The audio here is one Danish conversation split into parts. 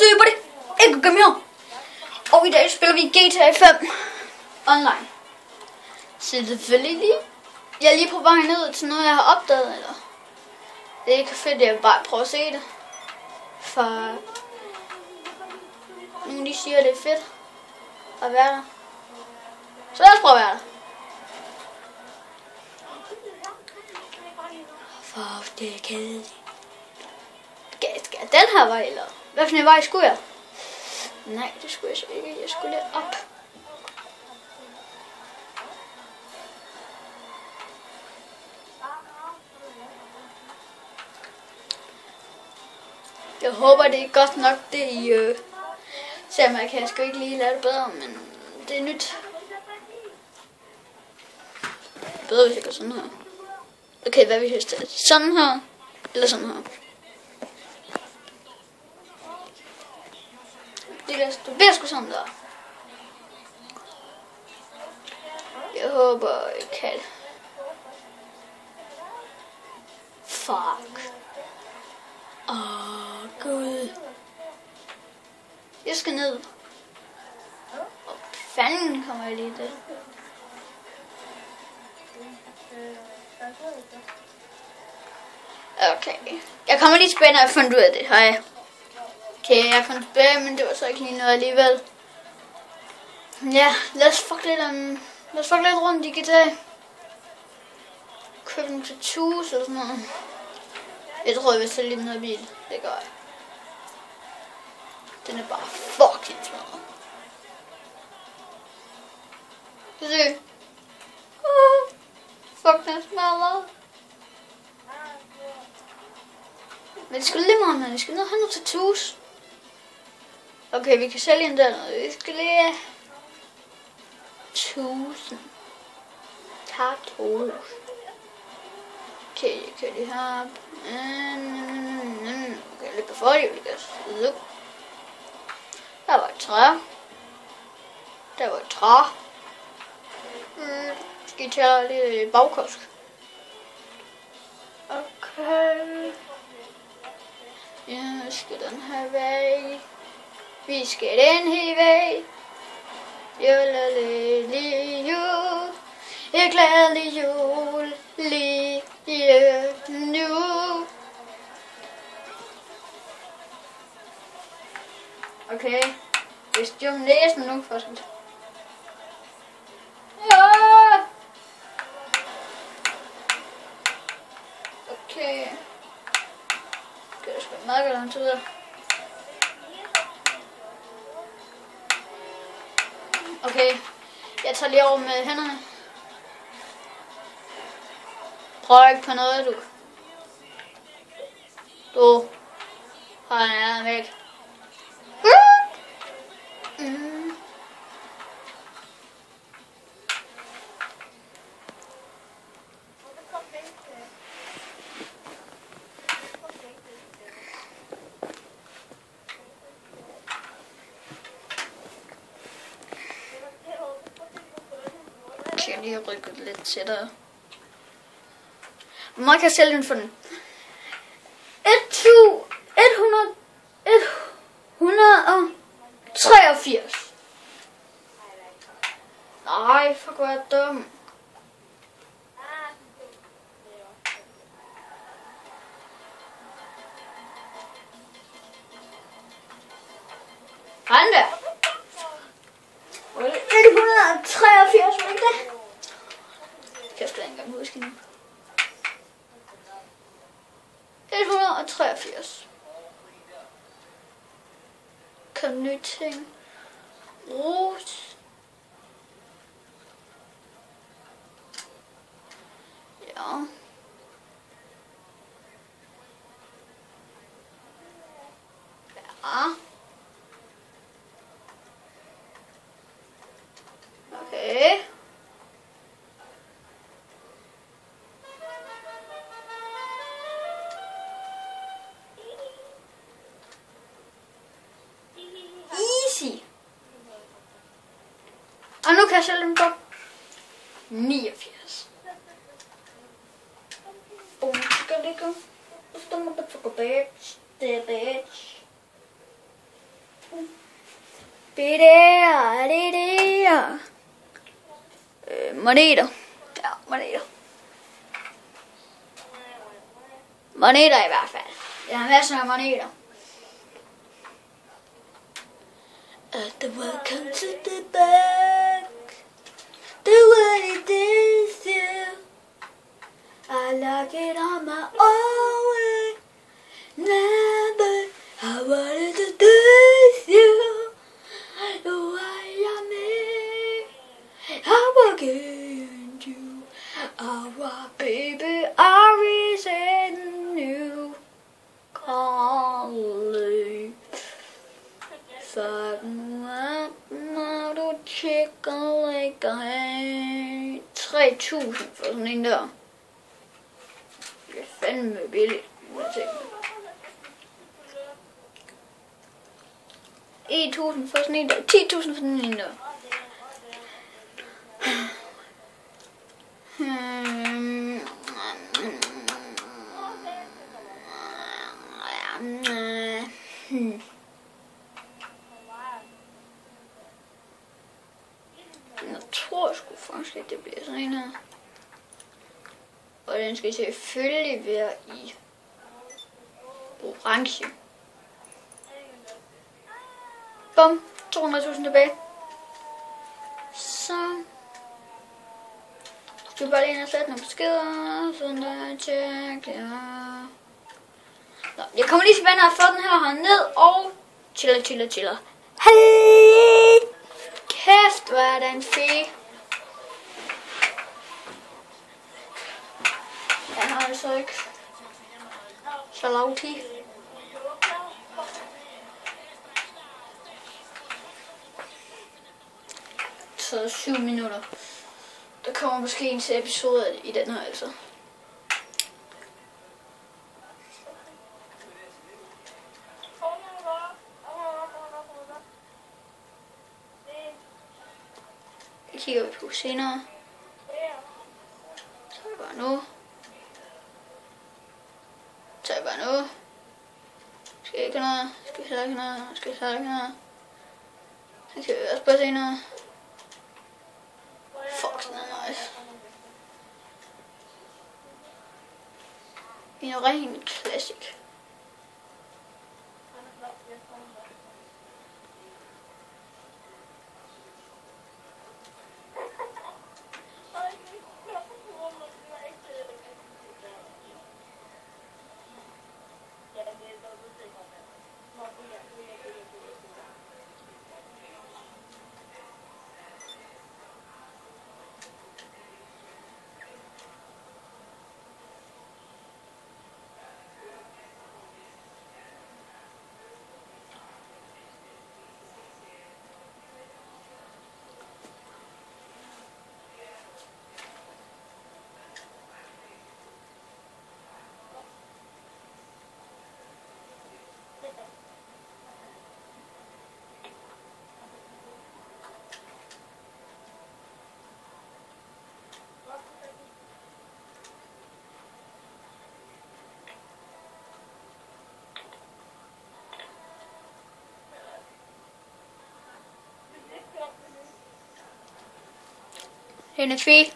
Everybody, ikke kom her. Og i dag spiller vi GTA 5 online. Så selvfølgelig lige. Jeg er lige på vej ned til noget, jeg har opdaget, eller det er ikke fedt, jeg vil bare prøve at se det. For nogle de siger, det er fedt at være der. Så lad os prøve at være der. For det er kedeligt. Skal jeg den her vej, eller hvad for en vej skulle jeg? Nej, det skulle jeg så ikke. Jeg skulle lidt op. Jeg håber, det er godt nok det i selvom jeg kan sgu ikke lige lade det bedre, men det er nyt. Bedre hvis jeg gør sådan her. Okay, hvad vil jeg stille? Sådan her, eller sådan her? Det bliver sgu sådan der. Jeg håber, jeg kan. Fuck. Gud. Jeg skal ned. Og fanden kommer jeg lige til. Okay. Jeg kommer lige tilbage, når jeg fandt ud af det. Hej. Okay, jeg fandt tilbage, men det var så ikke lige noget alligevel. Ja, lad os fuck lidt rundt i GTA. Købe en tattoos eller sådan noget. Jeg tror, jeg vil sælge lidt noget bil. Det gør jeg. Den er bare fucking smadret. Kan du se? Fuck, den er smadret. Men det skal lige meget, man. Vi skal ned og have nogle tattoos. Okay, vi kan sælge en der. Vi skal lige have 1000 tattoos. Okay, jeg kan lige have. Okay, lidt på forhjul, vi kan sidde. Der var et træ. Der var et træ. Skal I tage lidt bagkosk? Okay. Ja, skal den her vej. Vi skal den her vej. Jule, jul. Jeg glædelig jul. Lige nu. Okay. Jeg styrer min næsen nu først. Ja. Okay. Det er sgu meget lang tid. Okay. Jeg tager lige over med hænderne. Prøv ikke på noget, du. Du. Han er væk. Jeg kan lige rykke lidt tættere. Hvor meget kan jeg sælge den for den? 183. Nej, fuck, hvor er jeg dum. Han der. 183, var det ikke det? Det kan jeg sgu da ikke engang huske nu. 183. Kom nye ting. Rus. Ja. Ja. Okay. Og nu kan jeg sælge dem på 89. Det er bitch. Moneter. Ja, moneter. Moneter i hvert fald. Jeg har masser af moneter. Welcome to the bank. The way it is you. I like it on my own way. Never I wanted to taste you. The way I made. I will get you. Our baby, I resent you. Calling. Fuck mig, du tjekker ikke af. 3.000 for sådan en der. Det er fandme billigt. 1.000 for sådan en der. 10.000 for sådan en der. Jeg tror sgu faktisk, at det bliver sådan en her. Og den skal selvfølgelig være i orange. Bum, 200.000 tilbage. Så skal vi bare lige ind og sætte nogle beskeder. Sådan der, tjek, ja. Nå, jeg kommer lige tilbage, når jeg får den her ned og chiller. Hej! Kæft, hvor er der en fe. Jeg har altså ikke så lang tid. Så 7 minutter. Der kommer måske en til episode i den her altså. Det kigger vi på senere. Så er det bare nu. Så er det bare nu. Skal ikke noget. Skal vi ikke noget. Skal vi ikke noget. Det kan vi også bare senere. Fuck, sådan er nice. En ren classic. Den er fri.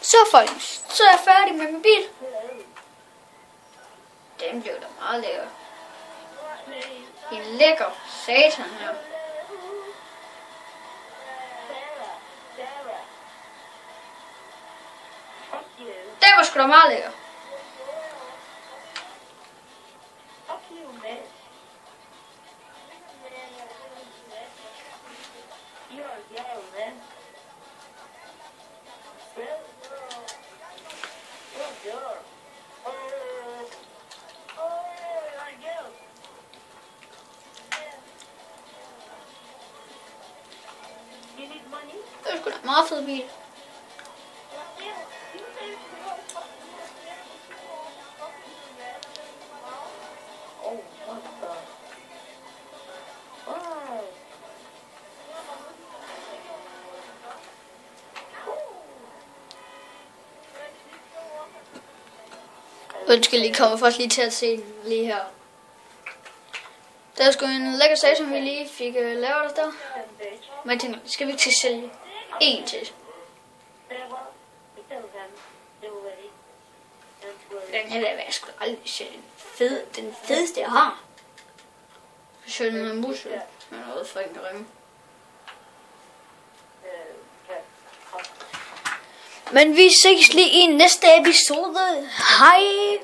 Så folkens, så er jeg færdig med min bil. Den blev da meget lækker. En lækker satan her. Den var sgu da meget lækker. Det er sgu da en meget fed bil. Undskyld, I kommer først lige til at se den lige her. Der er sgu en lækker sag, som vi lige fik lavet der. Men jeg tænker, skal vi ikke til at sælge en til? Den her vil jeg sgu aldrig sælge. Den fedeste jeg har. Så den med mus. Men noget for en rømme. Men vi ses lige i næste episode. Hej!